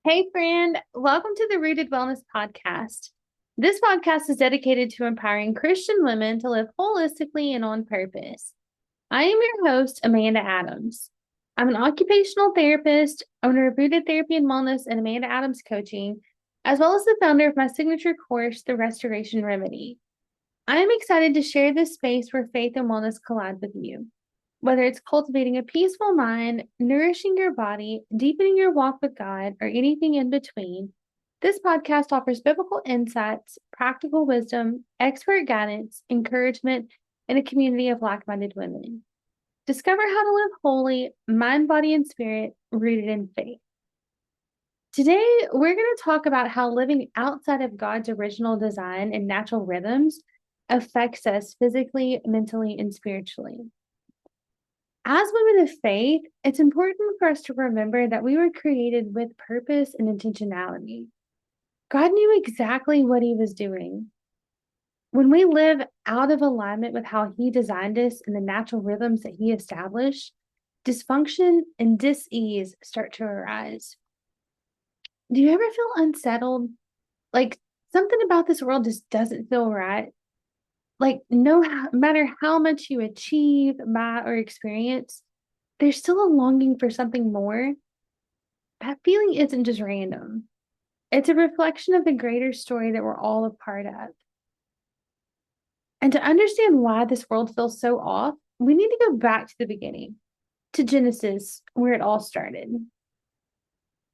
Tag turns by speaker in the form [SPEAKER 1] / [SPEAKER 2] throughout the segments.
[SPEAKER 1] Hey, friend, welcome to the Rooted Wellness Podcast. This podcast is dedicated to empowering Christian women to live holistically and on purpose. I am your host, Amanda Adams. I'm an occupational therapist, owner of Rooted Therapy and Wellness and Amanda Adams Coaching, as well as the founder of my signature course, The Restoration Remedy. I am excited to share this space where faith and wellness collide with you. Whether it's cultivating a peaceful mind, nourishing your body, deepening your walk with God, or anything in between, this podcast offers biblical insights, practical wisdom, expert guidance, encouragement, and a community of like minded women. Discover how to live holy, mind, body, and spirit, rooted in faith. Today, we're going to talk about how living outside of God's original design and natural rhythms affects us physically, mentally, and spiritually. As women of faith, it's important for us to remember that we were created with purpose and intentionality. God knew exactly what he was doing. When we live out of alignment with how he designed us and the natural rhythms that he established, dysfunction and dis-ease start to arise. Do you ever feel unsettled? Like something about this world just doesn't feel right? Like no matter how much you achieve, buy, or experience, there's still a longing for something more. That feeling isn't just random. It's a reflection of the greater story that we're all a part of. And to understand why this world feels so off, we need to go back to the beginning, to Genesis, where it all started.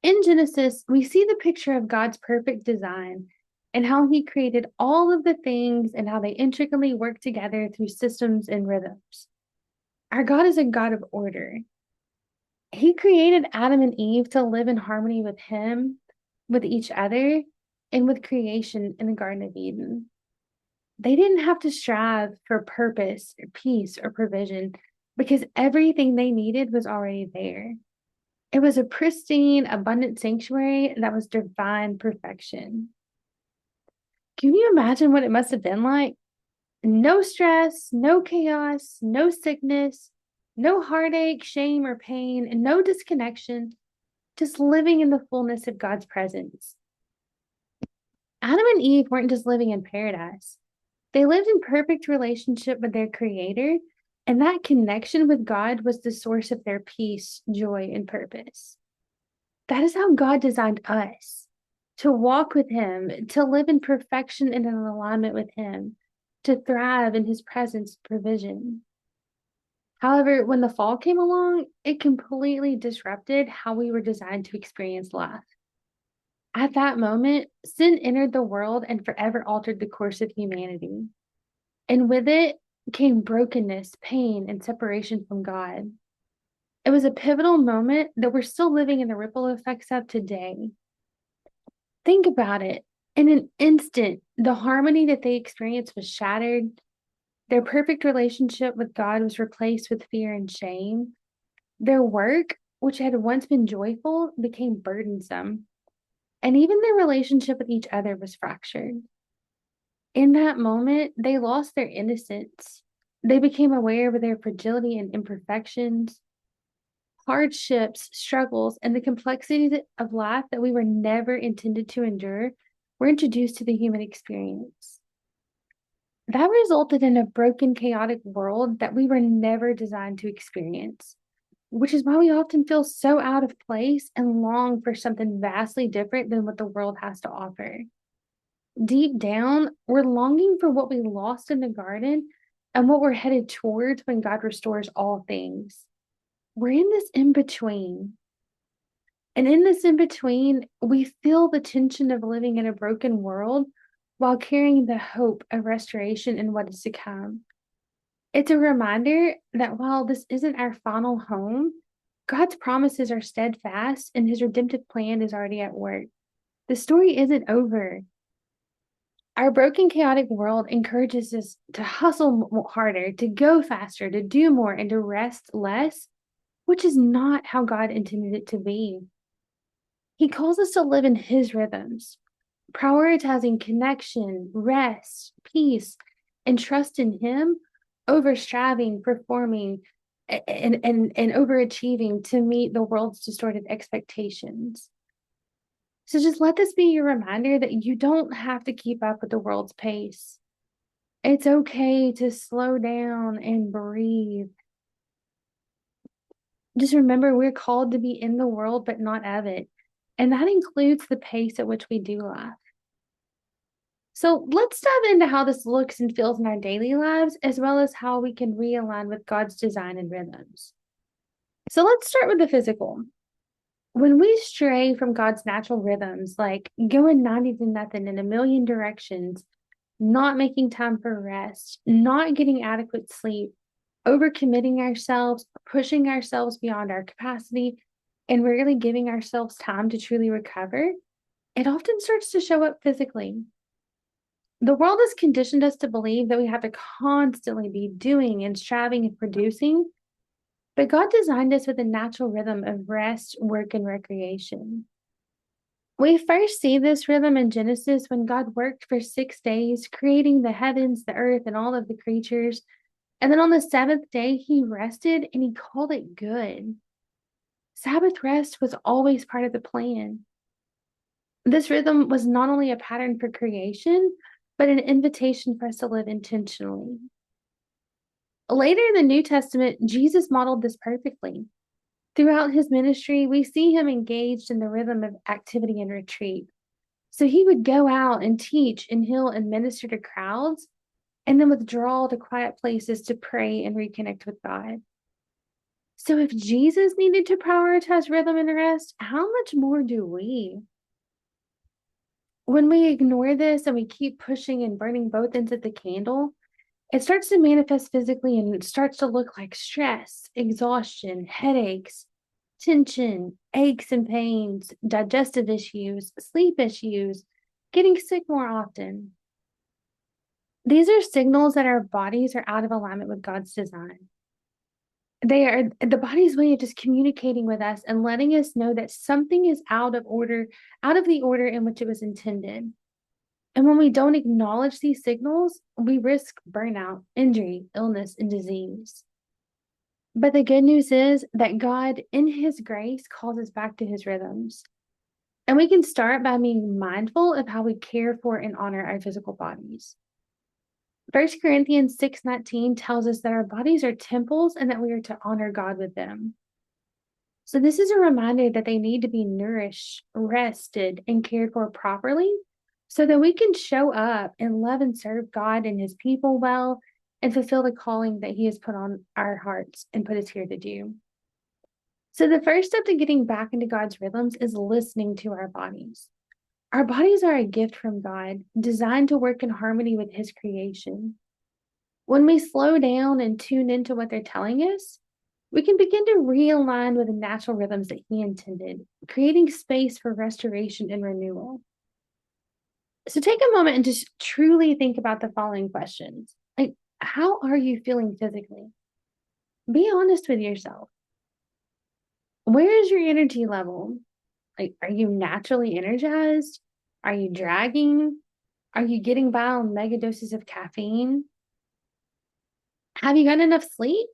[SPEAKER 1] In Genesis, we see the picture of God's perfect design and how he created all of the things and how they intricately work together through systems and rhythms. Our God is a God of order. He created Adam and Eve to live in harmony with him, with each other, and with creation in the Garden of Eden. They didn't have to strive for purpose or peace or provision because everything they needed was already there. It was a pristine, abundant sanctuary that was divine perfection. Can you imagine what it must have been like? No stress, no chaos, no sickness, no heartache, shame, or pain, and no disconnection, just living in the fullness of God's presence. Adam and Eve weren't just living in paradise. They lived in perfect relationship with their creator, and that connection with God was the source of their peace, joy, and purpose. That is how God designed us to walk with him, to live in perfection and in alignment with him, to thrive in his presence, provision. However, when the fall came along, it completely disrupted how we were designed to experience life. At that moment, sin entered the world and forever altered the course of humanity. And with it came brokenness, pain, and separation from God. It was a pivotal moment that we're still living in the ripple effects of today. Think about it. In an instant, the harmony that they experienced was shattered. Their perfect relationship with God was replaced with fear and shame. Their work, which had once been joyful, became burdensome. And even their relationship with each other was fractured. In that moment, they lost their innocence. They became aware of their fragility and imperfections, hardships, struggles, and the complexities of life that we were never intended to endure were introduced to the human experience. That resulted in a broken, chaotic world that we were never designed to experience, which is why we often feel so out of place and long for something vastly different than what the world has to offer. Deep down, we're longing for what we lost in the garden and what we're headed towards when God restores all things. We're in this in between. And in this in between, we feel the tension of living in a broken world while carrying the hope of restoration and what is to come. It's a reminder that while this isn't our final home, God's promises are steadfast and his redemptive plan is already at work. The story isn't over. Our broken, chaotic world encourages us to hustle harder, to go faster, to do more, and to rest less, which is not how God intended it to be. He calls us to live in his rhythms, prioritizing connection, rest, peace, and trust in him over striving, performing, and overachieving to meet the world's distorted expectations. So just let this be your reminder that you don't have to keep up with the world's pace. It's okay to slow down and breathe. Just remember, we're called to be in the world, but not of it. And that includes the pace at which we do life. So let's dive into how this looks and feels in our daily lives, as well as how we can realign with God's design and rhythms. So let's start with the physical. When we stray from God's natural rhythms, like going 90 to nothing in a million directions, not making time for rest, not getting adequate sleep, overcommitting ourselves, pushing ourselves beyond our capacity, and rarely giving ourselves time to truly recover, it often starts to show up physically. The world has conditioned us to believe that we have to constantly be doing and striving and producing, but God designed us with a natural rhythm of rest, work, and recreation. We first see this rhythm in Genesis when God worked for 6 days, creating the heavens, the earth, and all of the creatures. And then on the seventh day, he rested and he called it good. Sabbath rest was always part of the plan. This rhythm was not only a pattern for creation, but an invitation for us to live intentionally. Later in the New Testament, Jesus modeled this perfectly. Throughout his ministry, we see him engaged in the rhythm of activity and retreat. So he would go out and teach and heal and minister to crowds, and then withdraw to quiet places to pray and reconnect with God. So if Jesus needed to prioritize rhythm and rest, how much more do we? When we ignore this and we keep pushing and burning both ends of the candle, it starts to manifest physically and it starts to look like stress, exhaustion, headaches, tension, aches and pains, digestive issues, sleep issues, getting sick more often. These are signals that our bodies are out of alignment with God's design. They are the body's way of just communicating with us and letting us know that something is out of order, out of the order in which it was intended. And when we don't acknowledge these signals, we risk burnout, injury, illness, and disease. But the good news is that God, in His grace, calls us back to His rhythms. And we can start by being mindful of how we care for and honor our physical bodies. 1 Corinthians 6:19 tells us that our bodies are temples and that we are to honor God with them. So this is a reminder that they need to be nourished, rested, and cared for properly so that we can show up and love and serve God and his people well and fulfill the calling that he has put on our hearts and put us here to do. So the first step to getting back into God's rhythms is listening to our bodies. Our bodies are a gift from God, designed to work in harmony with his creation. When we slow down and tune into what they're telling us, we can begin to realign with the natural rhythms that he intended, creating space for restoration and renewal. So take a moment and just truly think about the following questions. Like, how are you feeling physically? Be honest with yourself. Where is your energy level? Like, are you naturally energized? Are you dragging? Are you getting by on mega doses of caffeine? Have you got enough sleep?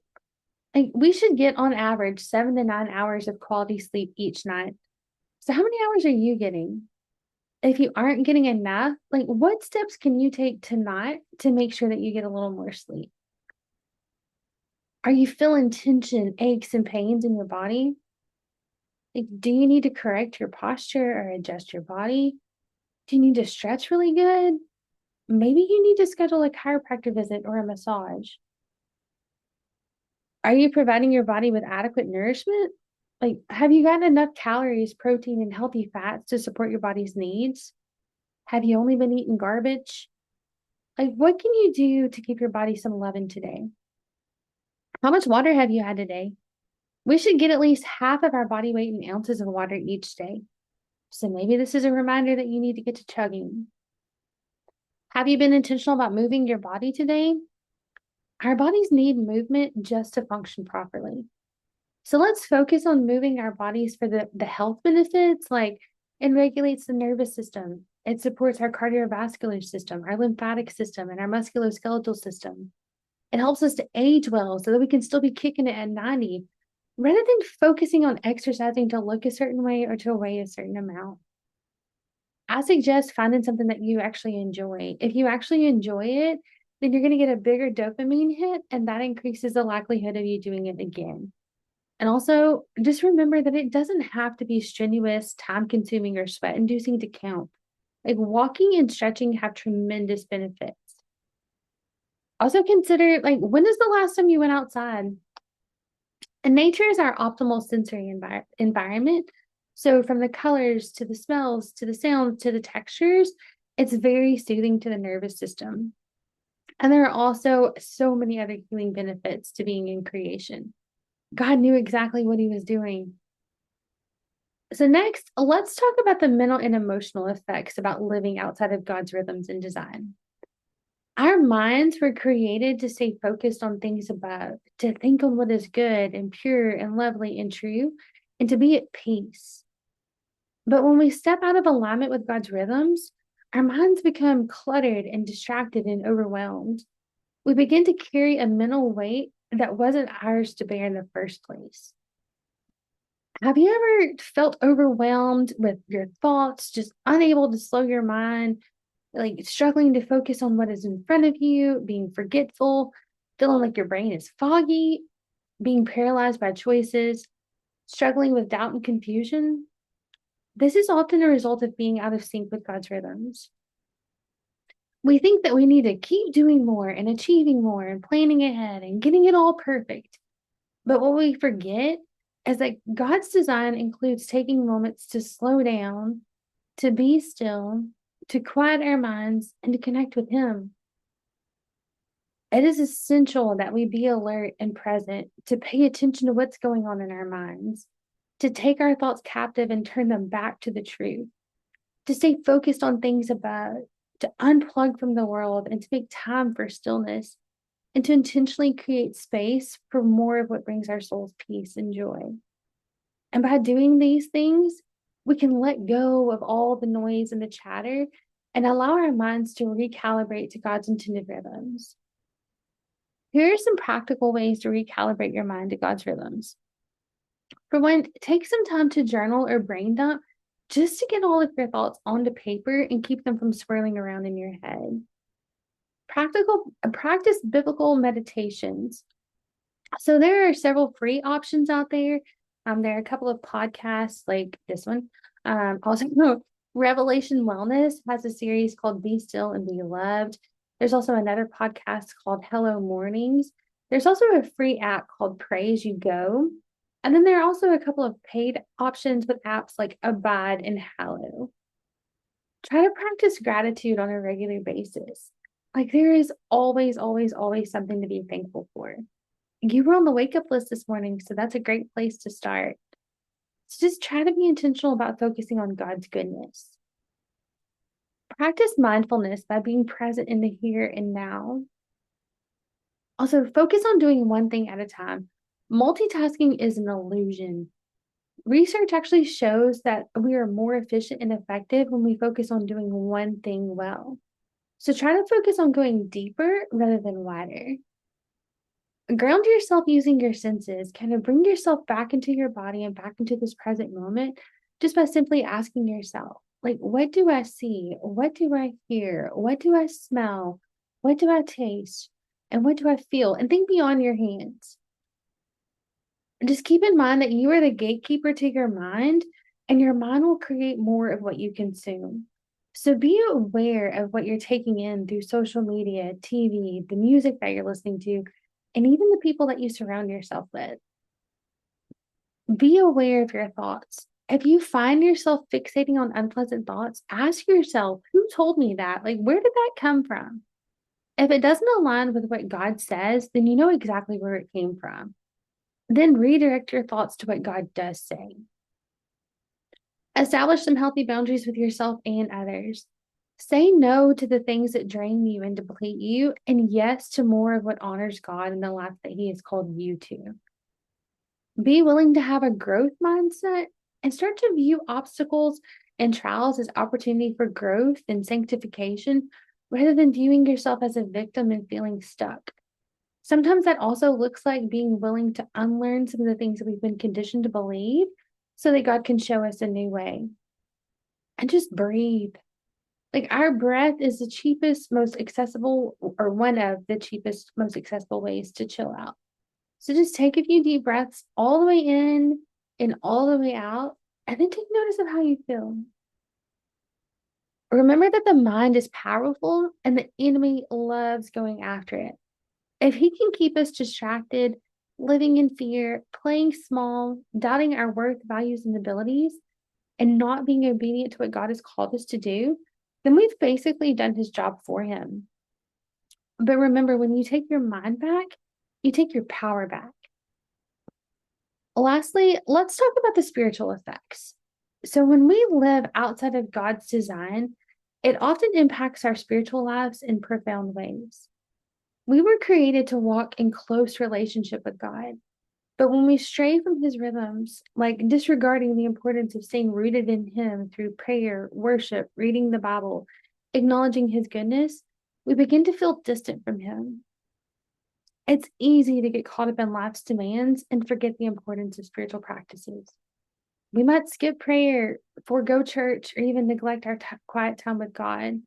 [SPEAKER 1] Like, we should get on average 7 to 9 hours of quality sleep each night. So how many hours are you getting? If you aren't getting enough, like what steps can you take tonight to make sure that you get a little more sleep? Are you feeling tension, aches, and pains in your body? Like, do you need to correct your posture or adjust your body? Do you need to stretch really good? Maybe you need to schedule a chiropractor visit or a massage. Are you providing your body with adequate nourishment? Like, have you gotten enough calories, protein, and healthy fats to support your body's needs? Have you only been eating garbage? Like, what can you do to give your body some loving today? How much water have you had today? We should get at least half of our body weight in ounces of water each day. So maybe this is a reminder that you need to get to chugging. Have you been intentional about moving your body today? Our bodies need movement just to function properly. So let's focus on moving our bodies for the health benefits, like it regulates the nervous system. It supports our cardiovascular system, our lymphatic system, and our musculoskeletal system. It helps us to age well so that we can still be kicking it at 90, rather than focusing on exercising to look a certain way or to weigh a certain amount. I suggest finding something that you actually enjoy. If you actually enjoy it, then you're going to get a bigger dopamine hit, and that increases the likelihood of you doing it again. And also, just remember that it doesn't have to be strenuous, time consuming, or sweat inducing to count. Like walking and stretching have tremendous benefits. Also, consider like when is the last time you went outside? And nature is our optimal sensory environment. So, from the colors to the smells to the sounds to the textures, it's very soothing to the nervous system. And there are also so many other healing benefits to being in creation. God knew exactly what he was doing. So, next, let's talk about the mental and emotional effects about living outside of God's rhythms and design. Our minds were created to stay focused on things above, to think on what is good and pure and lovely and true, and to be at peace. But when we step out of alignment with God's rhythms, our minds become cluttered and distracted and overwhelmed. We begin to carry a mental weight that wasn't ours to bear in the first place. Have you ever felt overwhelmed with your thoughts, just unable to slow your mind, like struggling to focus on what is in front of you, being forgetful, feeling like your brain is foggy, being paralyzed by choices, struggling with doubt and confusion? This is often a result of being out of sync with God's rhythms. We think that we need to keep doing more and achieving more and planning ahead and getting it all perfect. But what we forget is that God's design includes taking moments to slow down, to be still, to quiet our minds, and to connect with Him. It is essential that we be alert and present, to pay attention to what's going on in our minds, to take our thoughts captive and turn them back to the truth, to stay focused on things above, to unplug from the world and to make time for stillness, and to intentionally create space for more of what brings our souls peace and joy. And by doing these things, we can let go of all the noise and the chatter and allow our minds to recalibrate to God's intended rhythms. Here are some practical ways to recalibrate your mind to God's rhythms. For one, take some time to journal or brain dump just to get all of your thoughts onto paper and keep them from swirling around in your head. Practice biblical meditations. So there are several free options out there. There are a couple of podcasts like this one. Also, Revelation Wellness has a series called Be Still and Be Loved. There's also another podcast called Hello Mornings. There's also a free app called Pray As You Go. And then there are also a couple of paid options with apps like Abide and Hallow. Try to practice gratitude on a regular basis. Like there is always, always, always something to be thankful for. You were on the wake up list this morning, so that's a great place to start. So just try to be intentional about focusing on God's goodness. Practice mindfulness by being present in the here and now. Also, focus on doing one thing at a time. Multitasking is an illusion. Research actually shows that we are more efficient and effective when we focus on doing one thing well. So try to focus on going deeper rather than wider. Ground yourself using your senses, kind of bring yourself back into your body and back into this present moment just by simply asking yourself, like, what do I see? What do I hear? What do I smell? What do I taste? And what do I feel? And think beyond your hands. Just keep in mind that you are the gatekeeper to your mind, and your mind will create more of what you consume. So be aware of what you're taking in through social media, TV, the music that you're listening to, and even the people that you surround yourself with. Be aware of your thoughts. If you find yourself fixating on unpleasant thoughts, ask yourself, who told me that? Like, where did that come from? If it doesn't align with what God says, then you know exactly where it came from. Then redirect your thoughts to what God does say. Establish some healthy boundaries with yourself and others. Say no to the things that drain you and deplete you, and yes to more of what honors God in the life that He has called you to. Be willing to have a growth mindset and start to view obstacles and trials as opportunity for growth and sanctification rather than viewing yourself as a victim and feeling stuck. Sometimes that also looks like being willing to unlearn some of the things that we've been conditioned to believe so that God can show us a new way. and just breathe. Like our breath is the cheapest, most accessible, or one of the cheapest, most accessible ways to chill out. So just take a few deep breaths all the way in and all the way out, and then take notice of how you feel. Remember that the mind is powerful and the enemy loves going after it. If he can keep us distracted, living in fear, playing small, doubting our worth, values, and abilities, and not being obedient to what God has called us to do, then we've basically done his job for him. But remember, when you take your mind back, you take your power back. Lastly, let's talk about the spiritual effects. So, when we live outside of God's design, it often impacts our spiritual lives in profound ways. We were created to walk in close relationship with God. But when we stray from his rhythms, like disregarding the importance of staying rooted in him through prayer, worship, reading the Bible, acknowledging his goodness, we begin to feel distant from him. It's easy to get caught up in life's demands and forget the importance of spiritual practices. We might skip prayer, forego church, or even neglect our quiet time with God.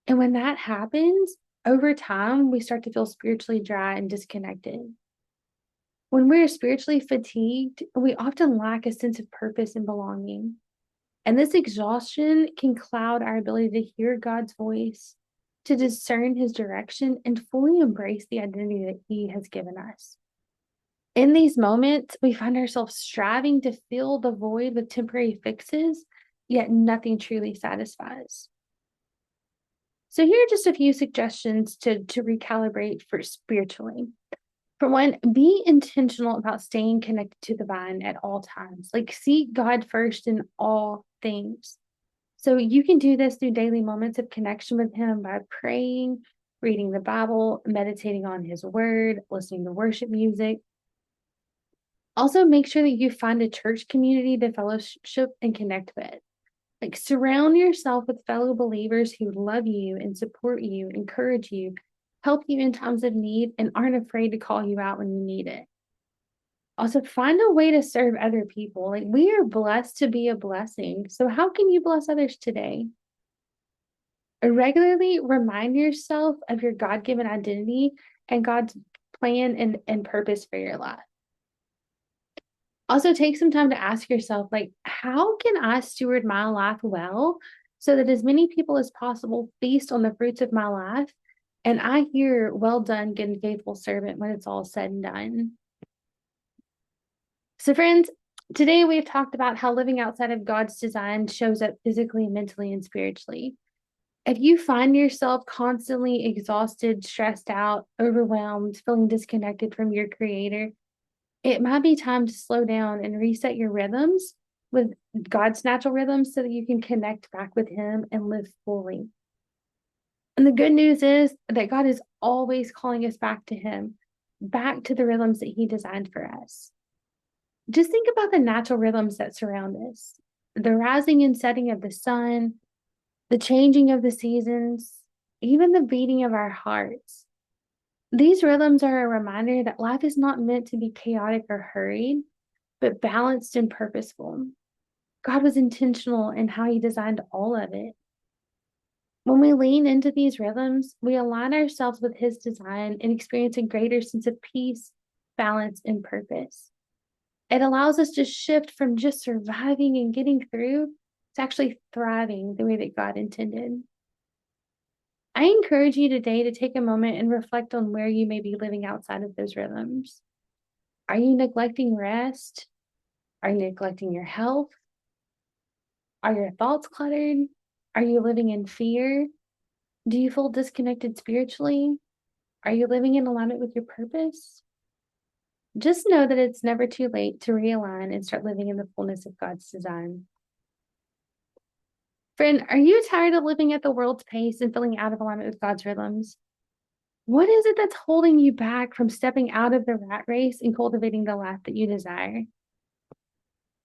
[SPEAKER 1] And when that happens, over time, we start to feel spiritually dry and disconnected. When we're spiritually fatigued, we often lack a sense of purpose and belonging. And this exhaustion can cloud our ability to hear God's voice, to discern his direction, and fully embrace the identity that he has given us. In these moments, we find ourselves striving to fill the void with temporary fixes, yet nothing truly satisfies. So here are just a few suggestions to recalibrate for spiritually. For one, be intentional about staying connected to the vine at all times. Like seek God first in all things. So you can do this through daily moments of connection with him by praying, reading the Bible, meditating on his word, listening to worship music. Also, make sure that you find a church community to fellowship and connect with. Like surround yourself with fellow believers who love you and support you, encourage you, help you in times of need, and aren't afraid to call you out when you need it. Also, find a way to serve other people. Like we are blessed to be a blessing. So how can you bless others today? Regularly remind yourself of your God-given identity and God's plan and purpose for your life. Also, take some time to ask yourself, like, how can I steward my life well so that as many people as possible feast on the fruits of my life? And I hear, well done, good and faithful servant, when it's all said and done. So, friends, today we've talked about how living outside of God's design shows up physically, mentally, and spiritually. If you find yourself constantly exhausted, stressed out, overwhelmed, feeling disconnected from your creator, it might be time to slow down and reset your rhythms with God's natural rhythms so that you can connect back with him and live fully. And the good news is that God is always calling us back to him, back to the rhythms that he designed for us. Just think about the natural rhythms that surround us, the rising and setting of the sun, the changing of the seasons, even the beating of our hearts. These rhythms are a reminder that life is not meant to be chaotic or hurried, but balanced and purposeful. God was intentional in how he designed all of it. When we lean into these rhythms, we align ourselves with his design and experience a greater sense of peace, balance, and purpose. It allows us to shift from just surviving and getting through to actually thriving the way that God intended. I encourage you today to take a moment and reflect on where you may be living outside of those rhythms. Are you neglecting rest? Are you neglecting your health? Are your thoughts cluttered? Are you living in fear? Do you feel disconnected spiritually? Are you living in alignment with your purpose? Just know that it's never too late to realign and start living in the fullness of God's design. Friend, are you tired of living at the world's pace and feeling out of alignment with God's rhythms? What is it that's holding you back from stepping out of the rat race and cultivating the life that you desire?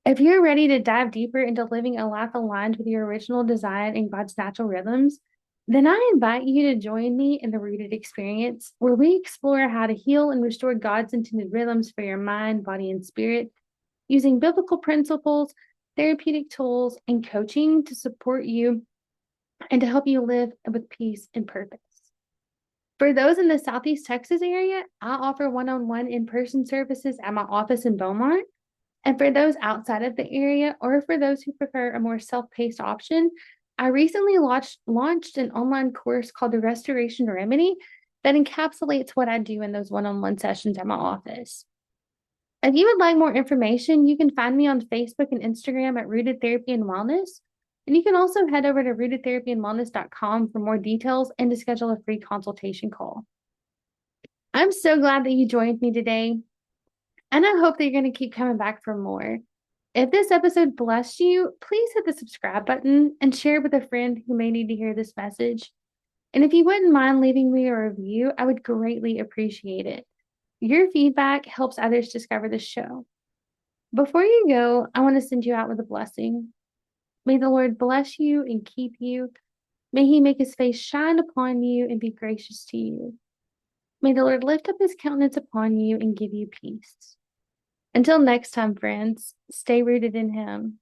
[SPEAKER 1] If you're ready to dive deeper into living a life aligned with your original design and God's natural rhythms, then I invite you to join me in the Rooted Experience, where we explore how to heal and restore God's intended rhythms for your mind, body, and spirit using biblical principles therapeutic tools, and coaching to support you and to help you live with peace and purpose. For those in the Southeast Texas area, I offer one-on-one in-person services at my office in Beaumont. And for those outside of the area, or for those who prefer a more self-paced option, I recently launched an online course called the Restoration Remedy that encapsulates what I do in those one-on-one sessions at my office. If you would like more information, you can find me on Facebook and Instagram at Rooted Therapy and Wellness. And you can also head over to rootedtherapyandwellness.com for more details and to schedule a free consultation call. I'm so glad that you joined me today, and I hope that you're going to keep coming back for more. If this episode blessed you, please hit the subscribe button and share with a friend who may need to hear this message. And if you wouldn't mind leaving me a review, I would greatly appreciate it. Your feedback helps others discover the show. Before you go, I want to send you out with a blessing. May the Lord bless you and keep you. May he make his face shine upon you and be gracious to you. May the Lord lift up his countenance upon you and give you peace. Until next time, friends, stay rooted in him.